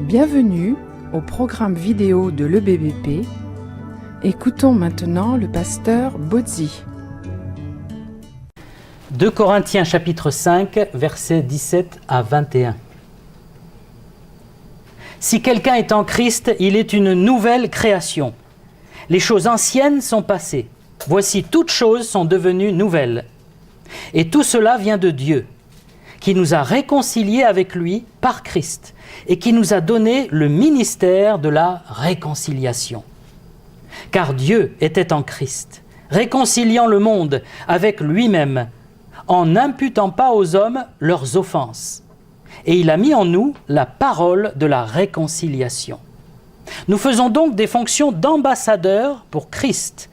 Bienvenue au programme vidéo de l'EBBP. Écoutons maintenant le pasteur Bozzi. 2 Corinthiens chapitre 5, versets 17 à 21. Si quelqu'un est en Christ, il est une nouvelle création. Les choses anciennes sont passées. Voici, toutes choses sont devenues nouvelles. Et tout cela vient de Dieu, qui nous a réconciliés avec lui par Christ et qui nous a donné le ministère de la réconciliation. Car Dieu était en Christ, réconciliant le monde avec lui-même, en n'imputant pas aux hommes leurs offenses. Et il a mis en nous la parole de la réconciliation. Nous faisons donc des fonctions d'ambassadeurs pour Christ,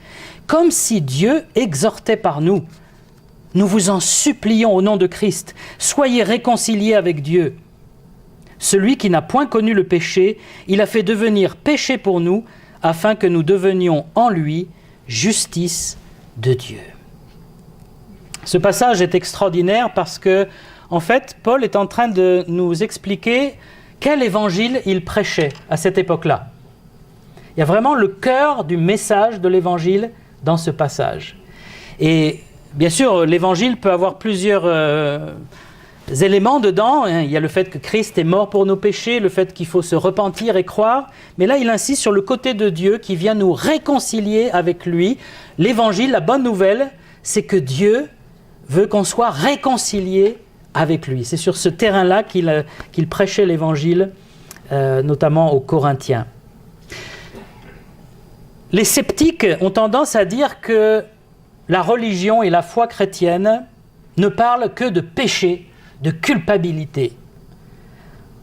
comme si Dieu exhortait par nous. Nous vous en supplions au nom de Christ, soyez réconciliés avec Dieu. Celui qui n'a point connu le péché, il a fait devenir péché pour nous, afin que nous devenions en lui justice de Dieu. Ce passage est extraordinaire parce que, en fait, Paul est en train de nous expliquer quel évangile il prêchait à cette époque-là. Il y a vraiment le cœur du message de l'évangile dans ce passage. Et bien sûr, l'évangile peut avoir plusieurs éléments dedans. Il y a le fait que Christ est mort pour nos péchés, le fait qu'il faut se repentir et croire. Mais là, il insiste sur le côté de Dieu qui vient nous réconcilier avec lui. L'évangile, la bonne nouvelle, c'est que Dieu veut qu'on soit réconcilié avec lui. C'est sur ce terrain-là qu'il prêchait l'évangile, notamment aux Corinthiens. Les sceptiques ont tendance à dire que la religion et la foi chrétienne ne parlent que de péché, de culpabilité.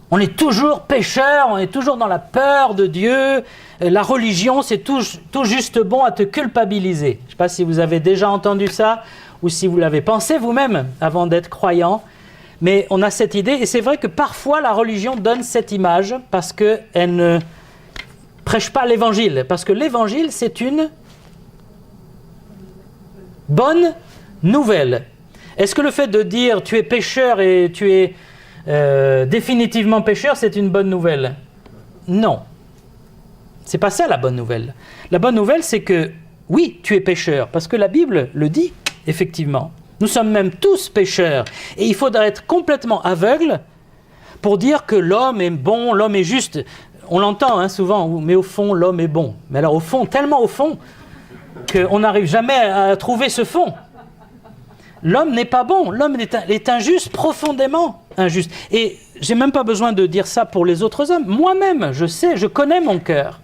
On est toujours pécheur, on est toujours dans la peur de Dieu. La religion, c'est tout juste bon à te culpabiliser. Je ne sais pas si vous avez déjà entendu ça ou si vous l'avez pensé vous-même avant d'être croyant. Mais on a cette idée, et c'est vrai que parfois la religion donne cette image parce qu'elle ne prêche pas l'évangile. Parce que l'évangile, c'est une bonne nouvelle. Est-ce que le fait de dire tu es pécheur et tu es définitivement pécheur, c'est une bonne nouvelle? Non. C'est pas ça la bonne nouvelle. La bonne nouvelle, c'est que oui, tu es pécheur, parce que la Bible le dit, effectivement. Nous sommes même tous pécheurs. Et il faudra être complètement aveugle pour dire que l'homme est bon, l'homme est juste. On l'entend souvent, mais au fond, l'homme est bon. Mais alors au fond, tellement au fond, qu'on n'arrive jamais à trouver ce fond. L'homme n'est pas bon, l'homme est injuste, profondément injuste. Et j'ai même pas besoin de dire ça pour les autres hommes. Moi-même, je sais, je connais mon cœur.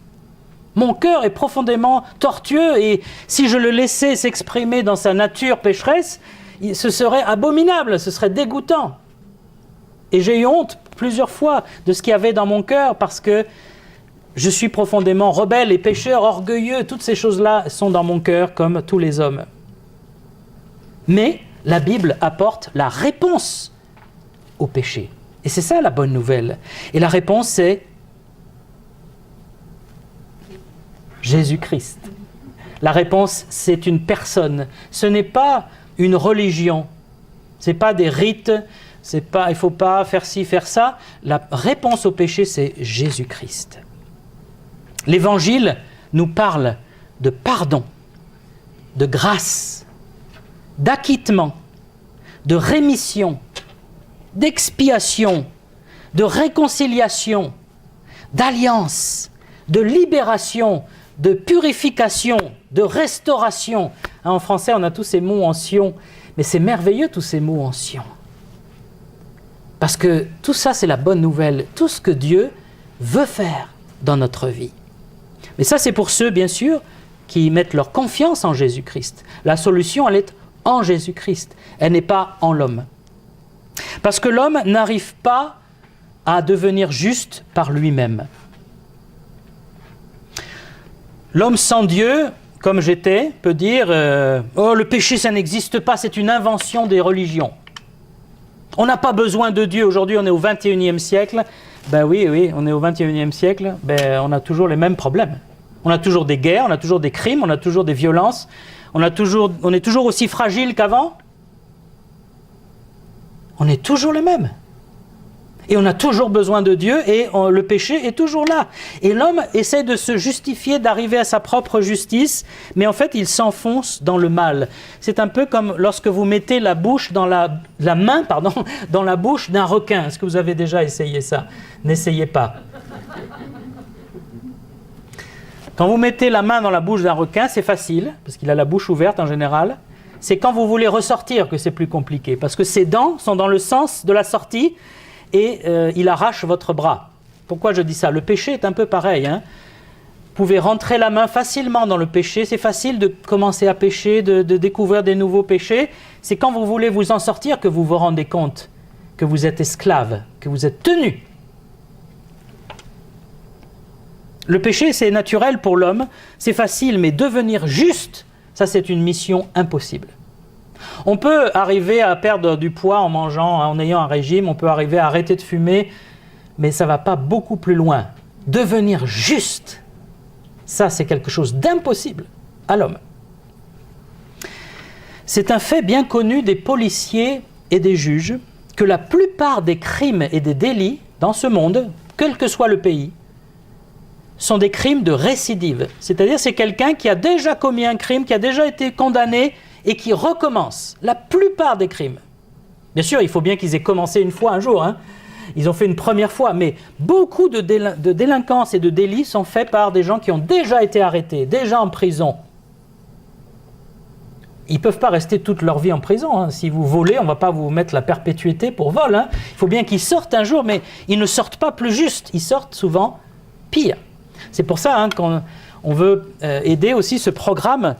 Mon cœur est profondément tortueux et si je le laissais s'exprimer dans sa nature pécheresse, ce serait abominable, ce serait dégoûtant. Et j'ai eu honte plusieurs fois de ce qu'il y avait dans mon cœur parce que je suis profondément rebelle et pécheur, orgueilleux. Toutes ces choses-là sont dans mon cœur comme tous les hommes. Mais la Bible apporte la réponse au péché. Et c'est ça la bonne nouvelle. Et la réponse, c'est Jésus-Christ. La réponse, c'est une personne. Ce n'est pas une religion. Ce n'est pas des rites. Il ne faut pas faire ci, faire ça. La réponse au péché, c'est Jésus-Christ. L'Évangile nous parle de pardon, de grâce, d'acquittement, de rémission, d'expiation, de réconciliation, d'alliance, de libération, de purification, de restauration. En français, on a tous ces mots en sion, mais c'est merveilleux tous ces mots en sion. Parce que tout ça, c'est la bonne nouvelle, tout ce que Dieu veut faire dans notre vie. Mais ça, c'est pour ceux, bien sûr, qui mettent leur confiance en Jésus-Christ. La solution, elle est en Jésus-Christ. Elle n'est pas en l'homme. Parce que l'homme n'arrive pas à devenir juste par lui-même. L'homme sans Dieu, comme j'étais, peut dire oh, le péché, ça n'existe pas, c'est une invention des religions. On n'a pas besoin de Dieu. Aujourd'hui, on est au 21e siècle. Ben oui, on est au 21e siècle. Ben, on a toujours les mêmes problèmes. On a toujours des guerres, on a toujours des crimes, on a toujours des violences. On est toujours aussi fragile qu'avant. On est toujours les mêmes. Et on a toujours besoin de Dieu et le péché est toujours là. Et l'homme essaie de se justifier, d'arriver à sa propre justice, mais en fait il s'enfonce dans le mal. C'est un peu comme lorsque vous mettez la main dans la bouche d'un requin. Est-ce que vous avez déjà essayé ça? N'essayez pas. Quand vous mettez la main dans la bouche d'un requin, c'est facile, parce qu'il a la bouche ouverte en général. C'est quand vous voulez ressortir que c'est plus compliqué, parce que ses dents sont dans le sens de la sortie, et il arrache votre bras. Pourquoi je dis ça? Le péché est un peu pareil. Vous pouvez rentrer la main facilement dans le péché. C'est facile de commencer à pécher, de découvrir des nouveaux péchés. C'est quand vous voulez vous en sortir que vous vous rendez compte que vous êtes esclave, que vous êtes tenu. Le péché, c'est naturel pour l'homme, c'est facile, mais devenir juste, ça c'est une mission impossible. On peut arriver à perdre du poids en mangeant, en ayant un régime, on peut arriver à arrêter de fumer, mais ça ne va pas beaucoup plus loin. Devenir juste, ça c'est quelque chose d'impossible à l'homme. C'est un fait bien connu des policiers et des juges que la plupart des crimes et des délits dans ce monde, quel que soit le pays, sont des crimes de récidive. C'est-à-dire c'est quelqu'un qui a déjà commis un crime, qui a déjà été condamné et qui recommence. La plupart des crimes. Bien sûr, il faut bien qu'ils aient commencé une fois un jour. Ils ont fait une première fois, mais beaucoup de délinquances et de délits sont faits par des gens qui ont déjà été arrêtés, déjà en prison. Ils ne peuvent pas rester toute leur vie en prison. Si vous volez, on ne va pas vous mettre la perpétuité pour vol. Il faut bien qu'ils sortent un jour, mais ils ne sortent pas plus juste. Ils sortent souvent pire. C'est pour ça qu'on veut aider aussi ce programme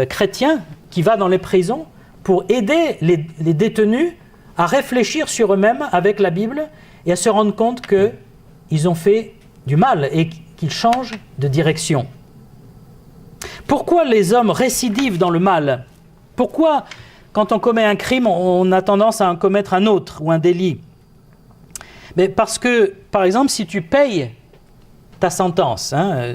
chrétien qui va dans les prisons pour aider les détenus à réfléchir sur eux-mêmes avec la Bible et à se rendre compte qu'ils ont fait du mal et qu'ils changent de direction. Pourquoi les hommes récidivent dans le mal? Pourquoi, quand on commet un crime, on a tendance à en commettre un autre ou un délit? Mais parce que, par exemple, si tu payes ta sentence,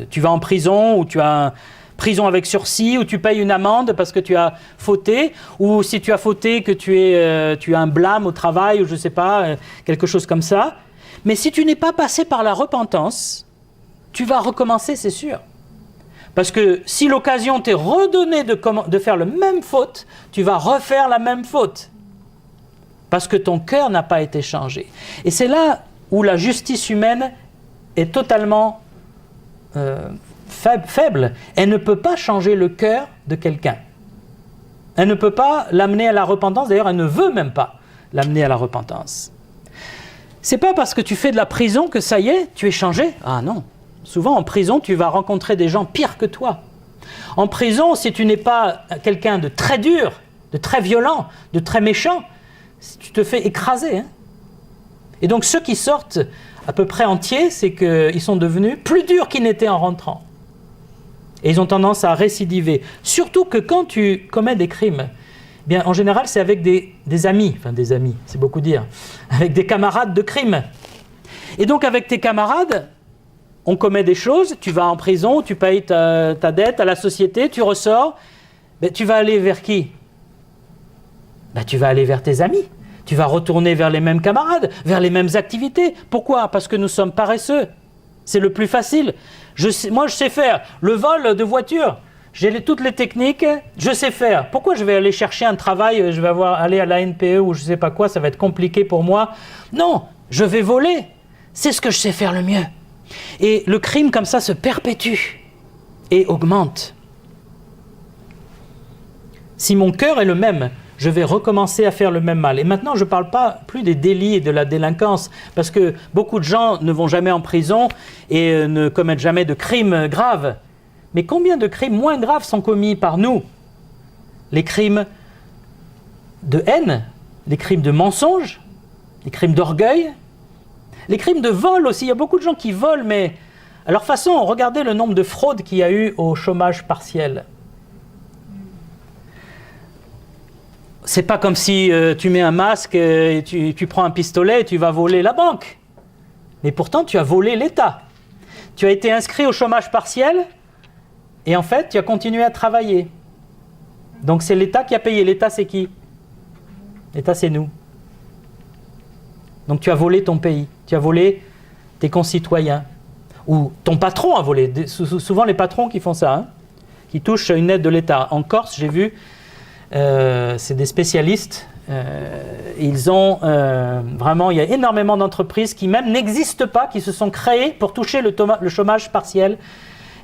tu vas en prison ou tu as prison avec sursis, ou tu payes une amende parce que tu as fauté, ou si tu as fauté que tu as un blâme au travail, ou je ne sais pas, quelque chose comme ça. Mais si tu n'es pas passé par la repentance, tu vas recommencer, c'est sûr. Parce que si l'occasion t'est redonnée de faire la même faute, tu vas refaire la même faute. Parce que ton cœur n'a pas été changé. Et c'est là où la justice humaine est totalement faible. Elle ne peut pas changer le cœur de quelqu'un. Elle ne peut pas l'amener à la repentance. D'ailleurs, elle ne veut même pas l'amener à la repentance. C'est pas parce que tu fais de la prison que ça y est, tu es changé. Ah non. Souvent, en prison, tu vas rencontrer des gens pires que toi. En prison, si tu n'es pas quelqu'un de très dur, de très violent, de très méchant, tu te fais écraser. Et donc, ceux qui sortent à peu près entiers, c'est qu'ils sont devenus plus durs qu'ils n'étaient en rentrant. Et ils ont tendance à récidiver. Surtout que quand tu commets des crimes, bien, en général, c'est avec des amis. Enfin, des amis, c'est beaucoup dire. Avec des camarades de crime. Et donc, avec tes camarades, on commet des choses, tu vas en prison, tu payes ta dette à la société, tu ressors. Ben, tu vas aller vers qui? Ben, tu vas aller vers tes amis. Tu vas retourner vers les mêmes camarades, vers les mêmes activités. Pourquoi? Parce que nous sommes paresseux. C'est le plus facile. Moi, je sais faire le vol de voiture. J'ai toutes les techniques, je sais faire. Pourquoi je vais aller chercher un travail, je vais aller à la NPE ou je ne sais pas quoi, ça va être compliqué pour moi? Non, je vais voler. C'est ce que je sais faire le mieux. Et le crime comme ça se perpétue et augmente. Si mon cœur est le même, je vais recommencer à faire le même mal. Et maintenant, je ne parle pas plus des délits et de la délinquance, parce que beaucoup de gens ne vont jamais en prison et ne commettent jamais de crimes graves. Mais combien de crimes moins graves sont commis par nous? Les crimes de haine, les crimes de mensonge, les crimes d'orgueil, les crimes de vol aussi. Il y a beaucoup de gens qui volent, mais à leur façon, regardez le nombre de fraudes qu'il y a eu au chômage partiel. C'est pas comme si tu mets un masque et tu prends un pistolet et tu vas voler la banque. Mais pourtant, tu as volé l'État. Tu as été inscrit au chômage partiel et en fait, tu as continué à travailler. Donc c'est l'État qui a payé. L'État, c'est qui? L'État, c'est nous. Donc tu as volé ton pays, tu as volé tes concitoyens, ou ton patron a volé. Souvent les patrons qui font ça, hein, qui touchent une aide de l'État. En Corse, j'ai vu, c'est des spécialistes, ils ont vraiment, il y a énormément d'entreprises qui même n'existent pas, qui se sont créées pour toucher le chômage partiel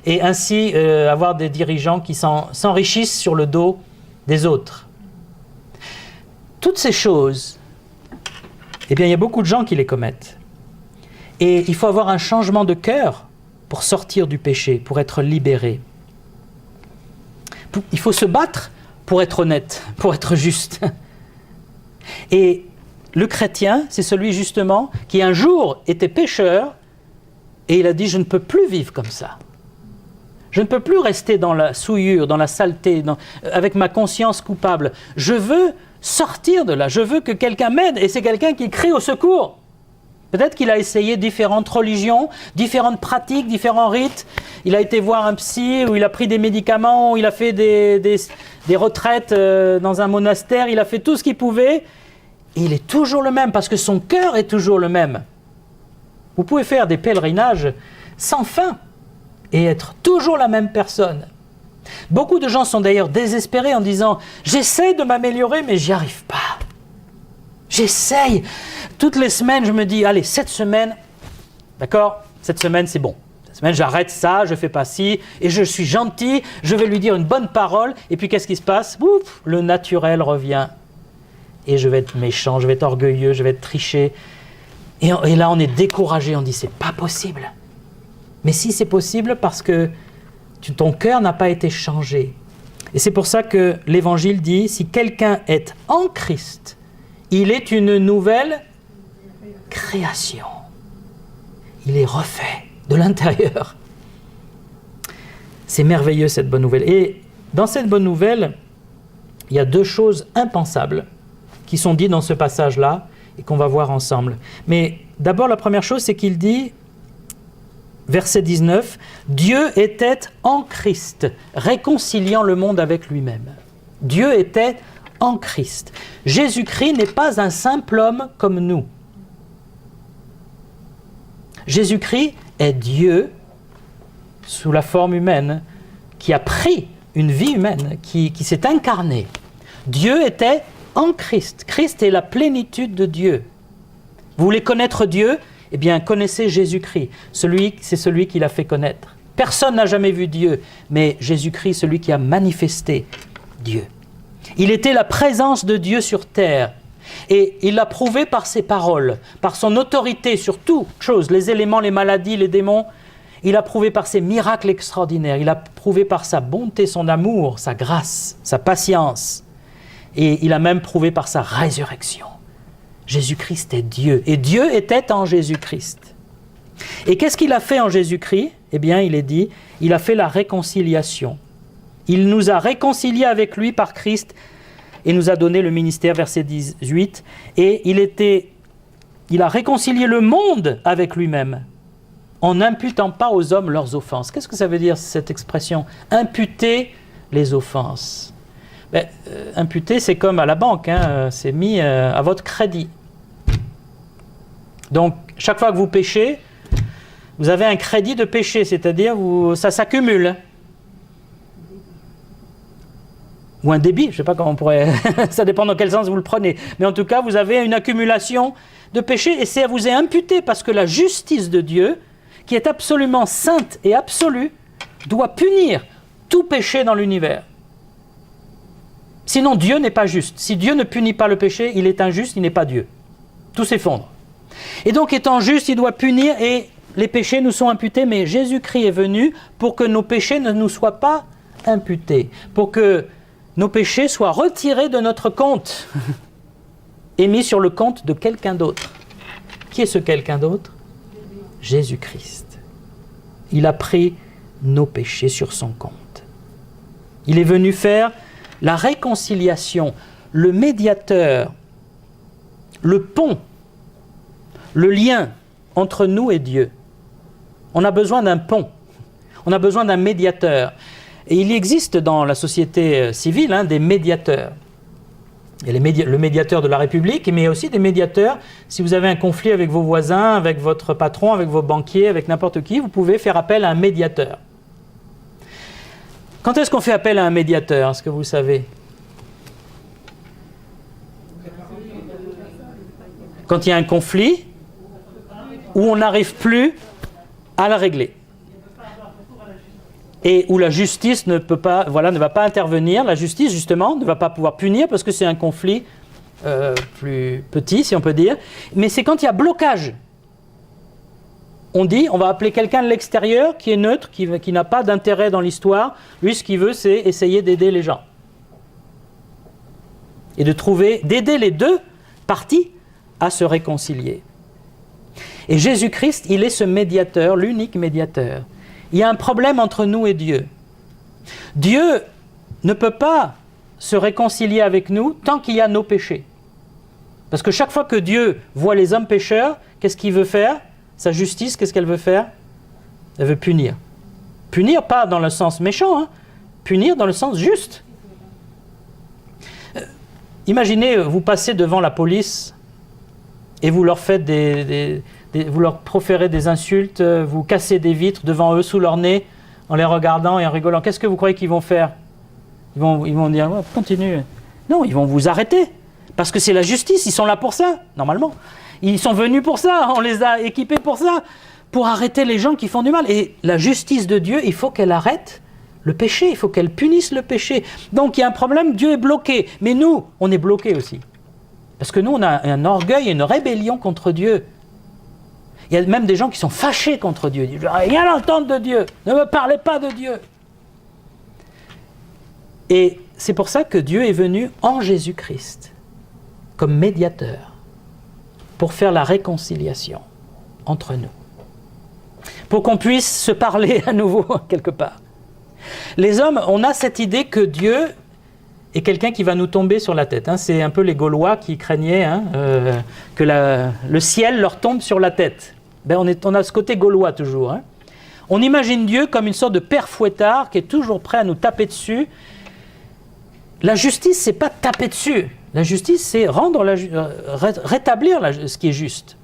et ainsi avoir des dirigeants qui s'enrichissent sur le dos des autres. Toutes ces choses, eh bien, il y a beaucoup de gens qui les commettent. Et il faut avoir un changement de cœur pour sortir du péché, pour être libéré. Il faut se battre pour être honnête, pour être juste. Et le chrétien, c'est celui justement qui un jour était pécheur et il a dit « je ne peux plus vivre comme ça ». Je ne peux plus rester dans la souillure, dans la saleté, avec ma conscience coupable. Je veux sortir de là, je veux que quelqu'un m'aide et c'est quelqu'un qui crie au secours. Peut-être qu'il a essayé différentes religions, différentes pratiques, différents rites. Il a été voir un psy, ou il a pris des médicaments, ou il a fait des retraites dans un monastère. Il a fait tout ce qu'il pouvait. Et il est toujours le même, parce que son cœur est toujours le même. Vous pouvez faire des pèlerinages sans fin et être toujours la même personne. Beaucoup de gens sont d'ailleurs désespérés en disant « j'essaie de m'améliorer, mais j'y arrive pas. J'essaye. Toutes les semaines, je me dis, allez, cette semaine, d'accord, cette semaine, c'est bon. Cette semaine, j'arrête ça, je fais pas ci, et je suis gentil, je vais lui dire une bonne parole, et puis qu'est-ce qui se passe? Ouf, le naturel revient. Et je vais être méchant, je vais être orgueilleux, je vais être triché. Et là, on est découragé, on dit, c'est pas possible. Mais si, c'est possible parce que ton cœur n'a pas été changé. Et c'est pour ça que l'Évangile dit, si quelqu'un est en Christ, il est une nouvelle création. Il est refait de l'intérieur. C'est merveilleux cette bonne nouvelle. Et dans cette bonne nouvelle, il y a deux choses impensables qui sont dites dans ce passage-là et qu'on va voir ensemble. Mais d'abord, la première chose, c'est qu'il dit, verset 19, « Dieu était en Christ, réconciliant le monde avec lui-même. » Dieu était en Christ. Jésus-Christ n'est pas un simple homme comme nous. Jésus-Christ est Dieu sous la forme humaine, qui a pris une vie humaine, qui s'est incarné. Dieu était en Christ. Christ est la plénitude de Dieu. Vous voulez connaître Dieu? Eh bien, connaissez Jésus-Christ. C'est celui qui l'a fait connaître. Personne n'a jamais vu Dieu, mais Jésus-Christ, celui qui a manifesté Dieu. Il était la présence de Dieu sur terre. Et il l'a prouvé par ses paroles, par son autorité sur toute chose, les éléments, les maladies, les démons. Il a prouvé par ses miracles extraordinaires. Il a prouvé par sa bonté, son amour, sa grâce, sa patience. Et il a même prouvé par sa résurrection. Jésus-Christ est Dieu. Et Dieu était en Jésus-Christ. Et qu'est-ce qu'il a fait en Jésus-Christ? Eh bien, il est dit, il a fait la réconciliation. Il nous a réconciliés avec lui par Christ et nous a donné le ministère, verset 18. Et il a réconcilié le monde avec lui-même en n'imputant pas aux hommes leurs offenses. Qu'est-ce que ça veut dire cette expression? Imputer les offenses. Imputer, c'est comme à la banque, hein, c'est mis à votre crédit. Donc, chaque fois que vous péchez, vous avez un crédit de péché, c'est-à-dire ça s'accumule. Ou un débit, je ne sais pas comment on pourrait... ça dépend dans quel sens vous le prenez. Mais en tout cas, vous avez une accumulation de péché et ça vous est imputé parce que la justice de Dieu, qui est absolument sainte et absolue, doit punir tout péché dans l'univers. Sinon, Dieu n'est pas juste. Si Dieu ne punit pas le péché, il est injuste, il n'est pas Dieu. Tout s'effondre. Et donc, étant juste, il doit punir et les péchés nous sont imputés, mais Jésus-Christ est venu pour que nos péchés ne nous soient pas imputés, pour que nos péchés soient retirés de notre compte et mis sur le compte de quelqu'un d'autre. Qui est ce quelqu'un d'autre? Jésus-Christ. Il a pris nos péchés sur son compte. Il est venu faire la réconciliation, le médiateur, le pont, le lien entre nous et Dieu. On a besoin d'un pont, on a besoin d'un médiateur. Et il existe dans la société civile des médiateurs. Il y a le médiateur de la République, mais il y a aussi des médiateurs. Si vous avez un conflit avec vos voisins, avec votre patron, avec vos banquiers, avec n'importe qui, vous pouvez faire appel à un médiateur. Quand est-ce qu'on fait appel à un médiateur? Est-ce que vous le savez? Quand il y a un conflit où on n'arrive plus à le régler. Et où la justice ne va pas intervenir. La justice, justement, ne va pas pouvoir punir parce que c'est un conflit plus petit, si on peut dire. Mais c'est quand il y a blocage. On dit, on va appeler quelqu'un de l'extérieur qui est neutre, qui n'a pas d'intérêt dans l'histoire. Lui, ce qu'il veut, c'est essayer d'aider les gens. Et d'aider les deux parties à se réconcilier. Et Jésus-Christ, il est ce médiateur, l'unique médiateur. Il y a un problème entre nous et Dieu. Dieu ne peut pas se réconcilier avec nous tant qu'il y a nos péchés. Parce que chaque fois que Dieu voit les hommes pécheurs, qu'est-ce qu'il veut faire? Sa justice, qu'est-ce qu'elle veut faire? Elle veut punir. Punir pas dans le sens méchant, hein. Punir dans le sens juste. Imaginez, vous passez devant la police et vous leur faites vous leur proférez des insultes, vous cassez des vitres devant eux, sous leur nez, en les regardant et en rigolant. Qu'est-ce que vous croyez qu'ils vont faire? Ils vont dire, oh, continue. Non, ils vont vous arrêter. Parce que c'est la justice, ils sont là pour ça, normalement. Ils sont venus pour ça, on les a équipés pour ça, pour arrêter les gens qui font du mal. Et la justice de Dieu, il faut qu'elle arrête le péché, il faut qu'elle punisse le péché. Donc il y a un problème, Dieu est bloqué. Mais nous, on est bloqués aussi. Parce que nous, on a un orgueil et une rébellion contre Dieu. Il y a même des gens qui sont fâchés contre Dieu. Ils disent, je n'ai rien à entendre de Dieu. Ne me parlez pas de Dieu. Et c'est pour ça que Dieu est venu en Jésus-Christ, comme médiateur, pour faire la réconciliation entre nous. Pour qu'on puisse se parler à nouveau, quelque part. Les hommes, on a cette idée que Dieu est quelqu'un qui va nous tomber sur la tête. Hein. C'est un peu les Gaulois qui craignaient que le ciel leur tombe sur la tête. Ben on a ce côté gaulois toujours. Hein. On imagine Dieu comme une sorte de père fouettard qui est toujours prêt à nous taper dessus. La justice, c'est pas taper dessus. La justice, c'est rétablir ce qui est juste.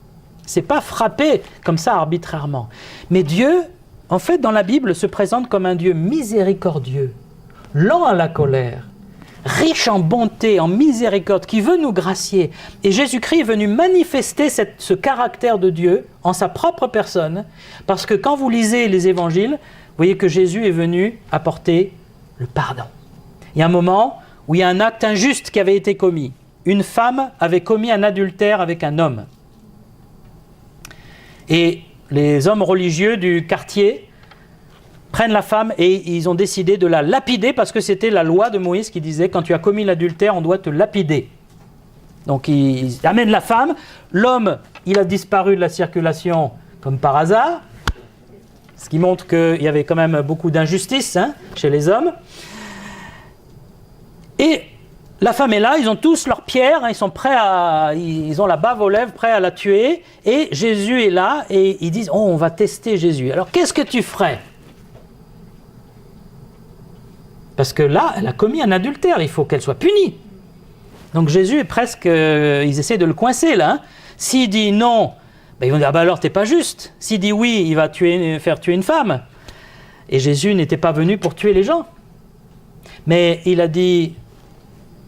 C'est pas frapper comme ça arbitrairement. Mais Dieu, en fait, dans la Bible, se présente comme un Dieu miséricordieux, lent à la colère, riche en bonté, en miséricorde, qui veut nous gracier. Et Jésus-Christ est venu manifester ce caractère de Dieu en sa propre personne, parce que quand vous lisez les évangiles, vous voyez que Jésus est venu apporter le pardon. Il y a un moment où il y a un acte injuste qui avait été commis. Une femme avait commis un adultère avec un homme. Et les hommes religieux du quartier prennent la femme et ils ont décidé de la lapider parce que c'était la loi de Moïse qui disait quand tu as commis l'adultère, on doit te lapider. Donc ils amènent la femme, l'homme, il a disparu de la circulation comme par hasard, ce qui montre qu'il y avait quand même beaucoup d'injustice chez les hommes. Et la femme est là, ils ont tous leurs pierres, ils sont prêts ils ont la bave aux lèvres, prêts à la tuer, et Jésus est là et ils disent, oh, on va tester Jésus. Alors qu'est-ce que tu ferais ? Parce que là, elle a commis un adultère, il faut qu'elle soit punie. Donc Jésus est presque... ils essaient de le coincer là. S'il dit non, ben ils vont dire, ah ben alors t'es pas juste. S'il dit oui, il va faire tuer une femme. Et Jésus n'était pas venu pour tuer les gens. Mais il a dit...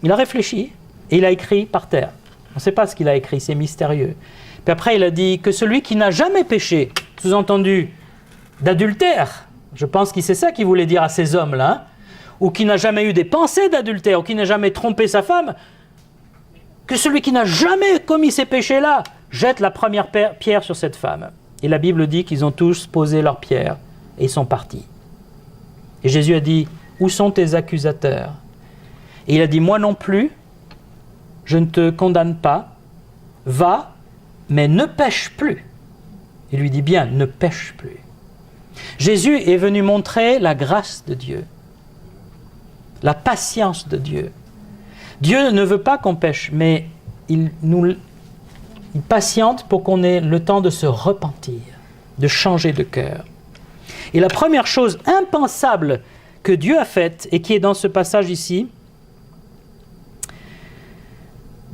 Il a réfléchi et il a écrit par terre. On ne sait pas ce qu'il a écrit, c'est mystérieux. Puis après, il a dit que celui qui n'a jamais péché, sous-entendu d'adultère, je pense que c'est ça qu'il voulait dire à ces hommes-là, ou qui n'a jamais eu des pensées d'adultère, ou qui n'a jamais trompé sa femme, que celui qui n'a jamais commis ces péchés-là jette la première pierre sur cette femme. Et la Bible dit qu'ils ont tous posé leur pierre et ils sont partis. Et Jésus a dit, où sont tes accusateurs ? Et il a dit, moi non plus, je ne te condamne pas, va, mais ne pêche plus. Il lui dit bien, ne pêche plus. Jésus est venu montrer la grâce de Dieu, la patience de Dieu. Dieu ne veut pas qu'on pêche, mais il patiente pour qu'on ait le temps de se repentir, de changer de cœur. Et la première chose impensable que Dieu a faite, et qui est dans ce passage ici,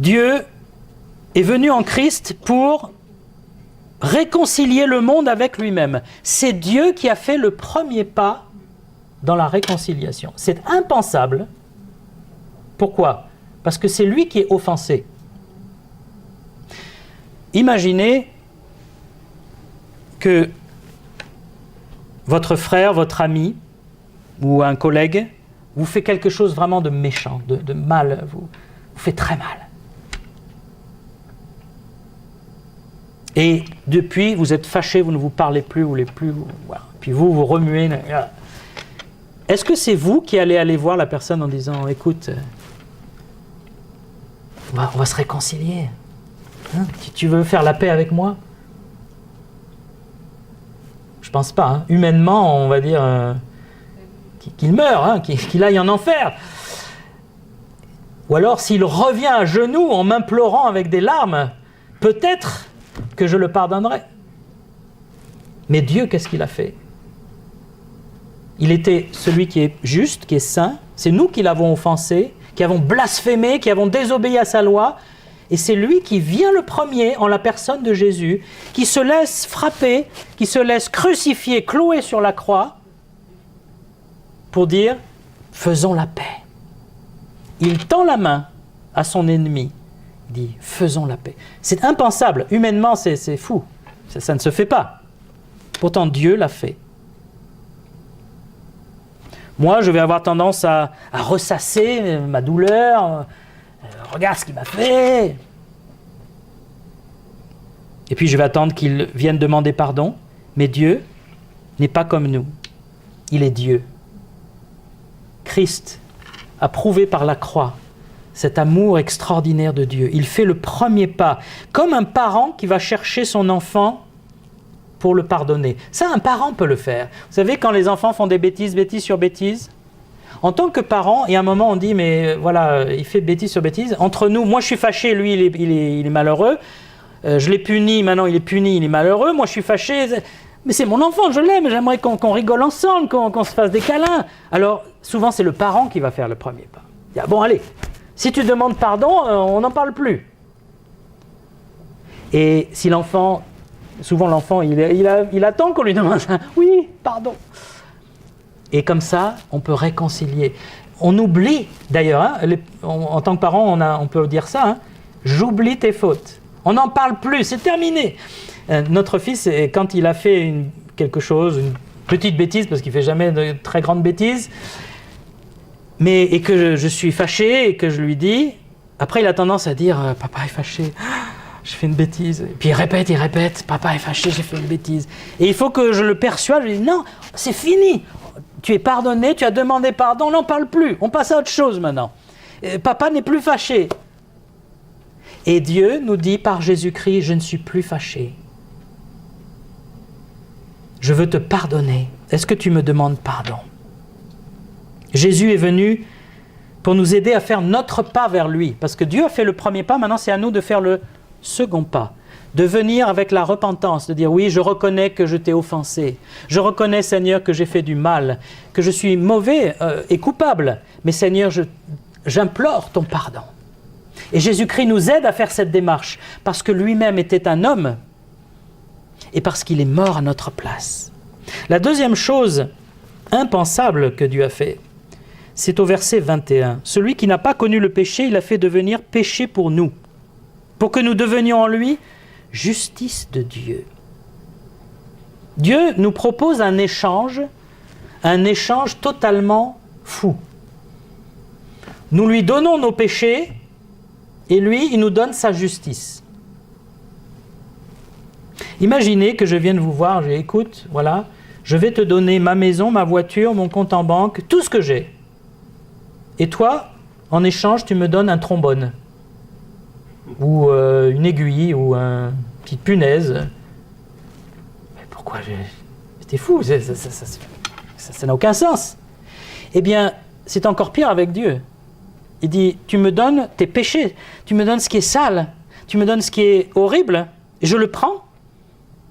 Dieu est venu en Christ pour réconcilier le monde avec lui-même. C'est Dieu qui a fait le premier pas dans la réconciliation. C'est impensable. Pourquoi ? Parce que c'est lui qui est offensé. Imaginez que votre frère, votre ami ou un collègue vous fait quelque chose vraiment de méchant, de mal, vous fait très mal. Et depuis, vous êtes fâché, vous ne vous parlez plus, vous ne voulez plus, voilà. Puis vous remuez. Est-ce que c'est vous qui allez aller voir la personne en disant « Écoute, on va se réconcilier. Hein? Tu veux faire la paix avec moi ?» Je pense pas. Hein. Humainement, on va dire qu'il meure, hein, qu'il aille en enfer. Ou alors, s'il revient à genoux en m'implorant avec des larmes, peut-être que je le pardonnerai. Mais Dieu, qu'est-ce qu'il a fait ? Il était celui qui est juste, qui est saint. C'est nous qui l'avons offensé, qui avons blasphémé, qui avons désobéi à sa loi. Et c'est lui qui vient le premier en la personne de Jésus, qui se laisse frapper, qui se laisse crucifier, clouer sur la croix, pour dire « faisons la paix ». Il tend la main à son ennemi, il dit « faisons la paix ». C'est impensable, humainement c'est fou, ça ne se fait pas. Pourtant Dieu l'a fait. Moi je vais avoir tendance à ressasser ma douleur, regarde ce qu'il m'a fait. Et puis je vais attendre qu'il vienne demander pardon. Mais Dieu n'est pas comme nous. Il est Dieu. Christ a prouvé par la croix cet amour extraordinaire de Dieu. Il fait le premier pas, comme un parent qui va chercher son enfant pour le pardonner. Ça, un parent peut le faire. Vous savez, quand les enfants font des bêtises, bêtises sur bêtises, en tant que parent, et à un moment on dit, mais voilà, il fait bêtise sur bêtise, entre nous, moi je suis fâché, lui il est malheureux, je l'ai puni, maintenant il est puni, il est malheureux, moi je suis fâché, mais c'est mon enfant, je l'aime, j'aimerais qu'on rigole ensemble, qu'on se fasse des câlins. Alors, souvent c'est le parent qui va faire le premier pas. Il dit, bon allez, si tu demandes pardon, on n'en parle plus. Et si l'enfant, souvent l'enfant, il attend qu'on lui demande ça, oui, pardon. Et comme ça, on peut réconcilier. On oublie, d'ailleurs, hein, en tant que parent, on peut dire ça, hein, j'oublie tes fautes. On n'en parle plus, c'est terminé. Notre fils, quand il a fait quelque chose, une petite bêtise, parce qu'il ne fait jamais de très grandes bêtises, et que je suis fâché et que je lui dis, après il a tendance à dire « Papa est fâché, j'ai fait une bêtise ». Et puis il répète « Papa est fâché, j'ai fait une bêtise ». Et il faut que je le persuade, je lui dis « Non, c'est fini ». Tu es pardonné, tu as demandé pardon, on n'en parle plus, on passe à autre chose maintenant. Papa n'est plus fâché. Et Dieu nous dit par Jésus-Christ, je ne suis plus fâché. Je veux te pardonner. Est-ce que tu me demandes pardon ? Jésus est venu pour nous aider à faire notre pas vers lui. Parce que Dieu a fait le premier pas, maintenant c'est à nous de faire le second pas. De venir avec la repentance, de dire oui, je reconnais que je t'ai offensé. Je reconnais, Seigneur, que j'ai fait du mal, que je suis mauvais et coupable. Mais Seigneur, j'implore ton pardon. Et Jésus-Christ nous aide à faire cette démarche parce que lui-même était un homme et parce qu'il est mort à notre place. La deuxième chose impensable que Dieu a fait, c'est au verset 21. Celui qui n'a pas connu le péché, il a fait devenir péché pour nous, pour que nous devenions en lui justice de Dieu. Dieu nous propose un échange totalement fou. Nous lui donnons nos péchés et lui, il nous donne sa justice. Imaginez que je vienne vous voir, écoute, voilà, je vais te donner ma maison, ma voiture, mon compte en banque, tout ce que j'ai. Et toi, en échange, tu me donnes un trombone. Ou une aiguille, ou une petite punaise. Mais pourquoi c'était fou, ça n'a aucun sens. Eh bien, c'est encore pire avec Dieu. Il dit, tu me donnes tes péchés, tu me donnes ce qui est sale, tu me donnes ce qui est horrible, et je le prends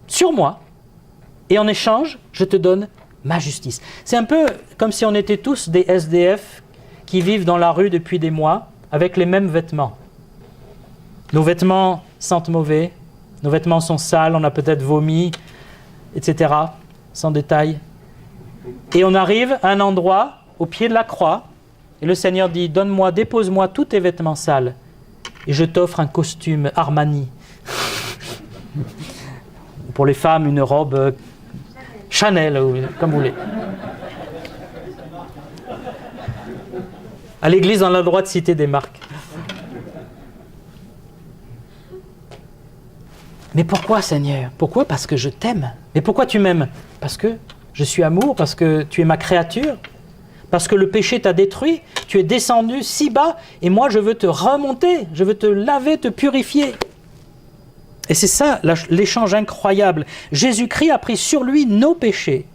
sur moi, et en échange, je te donne ma justice. C'est un peu comme si on était tous des SDF qui vivent dans la rue depuis des mois, avec les mêmes vêtements. Nos vêtements sentent mauvais, nos vêtements sont sales, on a peut-être vomi, etc., sans détail. Et on arrive à un endroit, au pied de la croix, et le Seigneur dit, donne-moi, dépose-moi tous tes vêtements sales, et je t'offre un costume Armani. Pour les femmes, une robe Chanel, comme vous voulez. À l'église, on a le droit de citer des marques. Mais pourquoi, Seigneur? Pourquoi? Parce que je t'aime. Mais pourquoi tu m'aimes? Parce que je suis amour, parce que tu es ma créature, parce que le péché t'a détruit, tu es descendu si bas, et moi je veux te remonter, je veux te laver, te purifier. Et c'est ça l'échange incroyable. Jésus-Christ a pris sur lui nos péchés.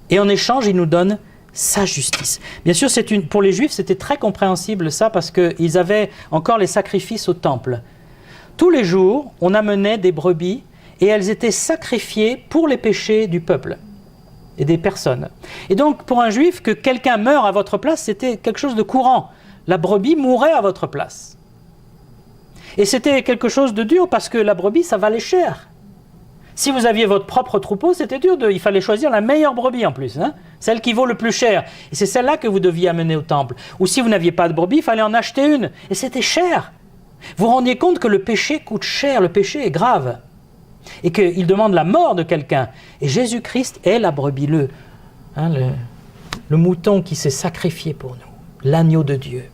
Et en échange, il nous donne sa justice. Bien sûr, pour les Juifs, c'était très compréhensible ça, parce qu'ils avaient encore les sacrifices au temple. Tous les jours, on amenait des brebis, et elles étaient sacrifiées pour les péchés du peuple et des personnes. Et donc, pour un Juif, que quelqu'un meure à votre place, c'était quelque chose de courant. La brebis mourait à votre place. Et c'était quelque chose de dur, parce que la brebis, ça valait cher. Si vous aviez votre propre troupeau, c'était dur. Il fallait choisir la meilleure brebis en plus, hein, celle qui vaut le plus cher. Et c'est celle-là que vous deviez amener au temple. Ou si vous n'aviez pas de brebis, il fallait en acheter une. Et c'était cher. Vous vous rendiez compte que le péché coûte cher, le péché est grave. Et qu'il demande la mort de quelqu'un. Et Jésus-Christ est la brebis, le mouton qui s'est sacrifié pour nous, l'agneau de Dieu.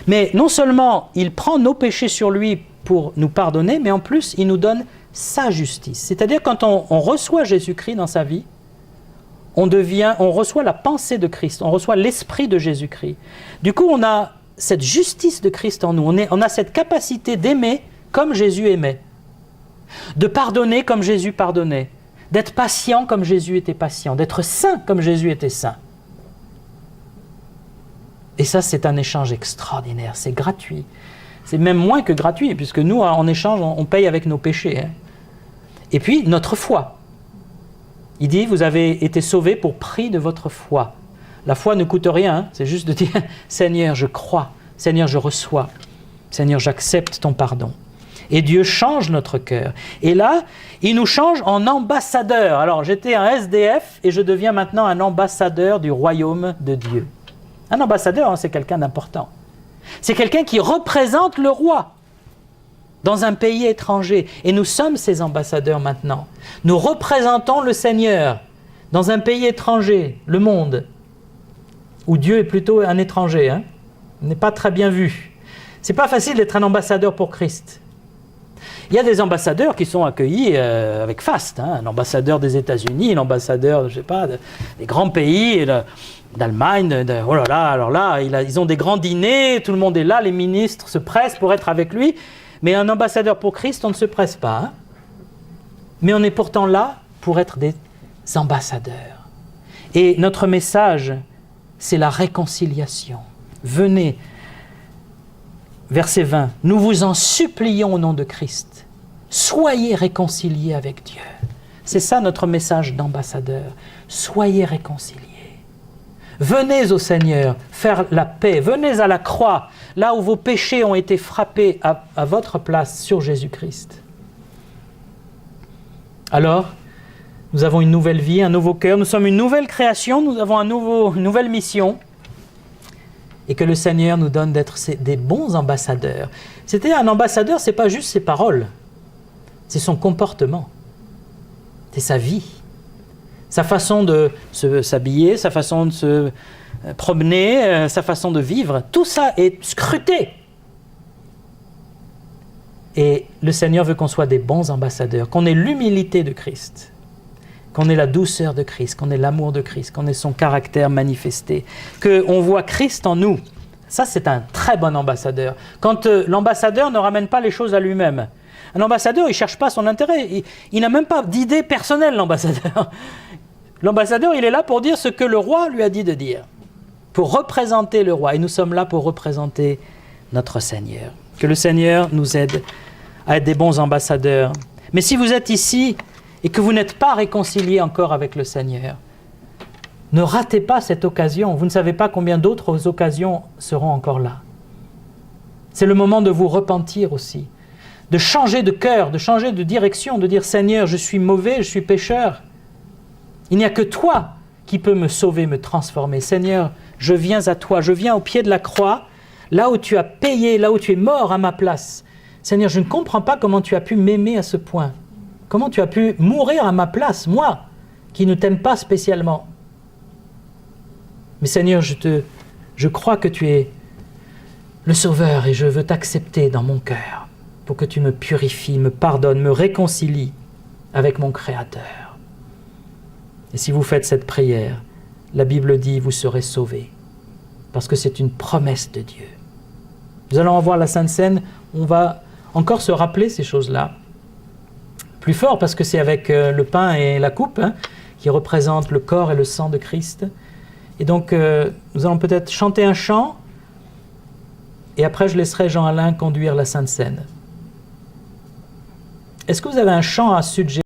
Mais non seulement il prend nos péchés sur lui pour nous pardonner, mais en plus il nous donne sa justice. C'est-à-dire quand on reçoit Jésus-Christ dans sa vie, on reçoit la pensée de Christ, on reçoit l'esprit de Jésus-Christ. Du coup, on a cette justice de Christ en nous, on a cette capacité d'aimer comme Jésus aimait, de pardonner comme Jésus pardonnait, d'être patient comme Jésus était patient, d'être saint comme Jésus était saint. Et ça, c'est un échange extraordinaire, c'est gratuit. C'est même moins que gratuit, puisque nous, en échange, on paye avec nos péchés. Hein. Et puis, notre foi. Il dit, vous avez été sauvés pour prix de votre foi. La foi ne coûte rien, hein. C'est juste de dire, Seigneur, je crois, Seigneur, je reçois, Seigneur, j'accepte ton pardon. Et Dieu change notre cœur. Et là, il nous change en ambassadeurs. Alors, j'étais un SDF et je deviens maintenant un ambassadeur du royaume de Dieu. Un ambassadeur, hein, c'est quelqu'un d'important. C'est quelqu'un qui représente le roi dans un pays étranger. Et nous sommes ces ambassadeurs maintenant. Nous représentons le Seigneur dans un pays étranger, le monde, où Dieu est plutôt un étranger. Hein. Il n'est pas très bien vu. C'est pas facile d'être un ambassadeur pour Christ. Il y a des ambassadeurs qui sont accueillis avec faste. Hein. Un ambassadeur des États-Unis, l'ambassadeur, je sais pas, des grands pays, d'Allemagne, oh là là, alors là, ils ont des grands dîners, tout le monde est là, les ministres se pressent pour être avec lui. Mais un ambassadeur pour Christ, on ne se presse pas. Hein. Mais on est pourtant là pour être des ambassadeurs. Et notre message, c'est la réconciliation. Venez, verset 20, nous vous en supplions au nom de Christ, soyez réconciliés avec Dieu. C'est ça notre message d'ambassadeur. Soyez réconciliés. Venez au Seigneur faire la paix. Venez à la croix, là où vos péchés ont été frappés à votre place sur Jésus-Christ. Alors, nous avons une nouvelle vie, un nouveau cœur. Nous sommes une nouvelle création. Nous avons une nouvelle mission. Et que le Seigneur nous donne d'être des bons ambassadeurs. C'est-à-dire, un ambassadeur, ce n'est pas juste ses paroles. C'est son comportement. C'est sa vie. Sa façon de s'habiller, sa façon de se promener, sa façon de vivre. Tout ça est scruté. Et le Seigneur veut qu'on soit des bons ambassadeurs, qu'on ait l'humilité de Christ, qu'on ait la douceur de Christ, qu'on ait l'amour de Christ, qu'on ait son caractère manifesté, qu'on voit Christ en nous. Ça, c'est un très bon ambassadeur. Quand l'ambassadeur ne ramène pas les choses à lui-même. Un ambassadeur, il ne cherche pas son intérêt. Il n'a même pas d'idée personnelle, l'ambassadeur. L'ambassadeur, il est là pour dire ce que le roi lui a dit de dire, pour représenter le roi. Et nous sommes là pour représenter notre Seigneur. Que le Seigneur nous aide à être des bons ambassadeurs. Mais si vous êtes ici et que vous n'êtes pas réconcilié encore avec le Seigneur, Ne ratez pas cette occasion. Vous ne savez pas combien d'autres occasions seront encore là. C'est le moment de vous repentir aussi, de changer de cœur, de changer de direction, de dire « Seigneur, je suis mauvais, je suis pécheur. Il n'y a que toi qui peux me sauver, me transformer. Seigneur, je viens à toi, je viens au pied de la croix, là où tu as payé, là où tu es mort à ma place. Seigneur, je ne comprends pas comment tu as pu m'aimer à ce point. Comment tu as pu mourir à ma place, moi, qui ne t'aime pas spécialement. Mais Seigneur, je crois que tu es le Sauveur et je veux t'accepter dans mon cœur pour que tu me purifies, me pardonnes, me réconcilies avec mon Créateur. Et si vous faites cette prière, la Bible dit, vous serez sauvés, parce que c'est une promesse de Dieu. Nous allons voir la Sainte Seine, on va encore se rappeler ces choses-là. Plus fort, parce que c'est avec le pain et la coupe, qui représentent le corps et le sang de Christ. Et donc, nous allons peut-être chanter un chant, et après je laisserai Jean-Alain conduire la Sainte Seine. Est-ce que vous avez un chant à suggérer ?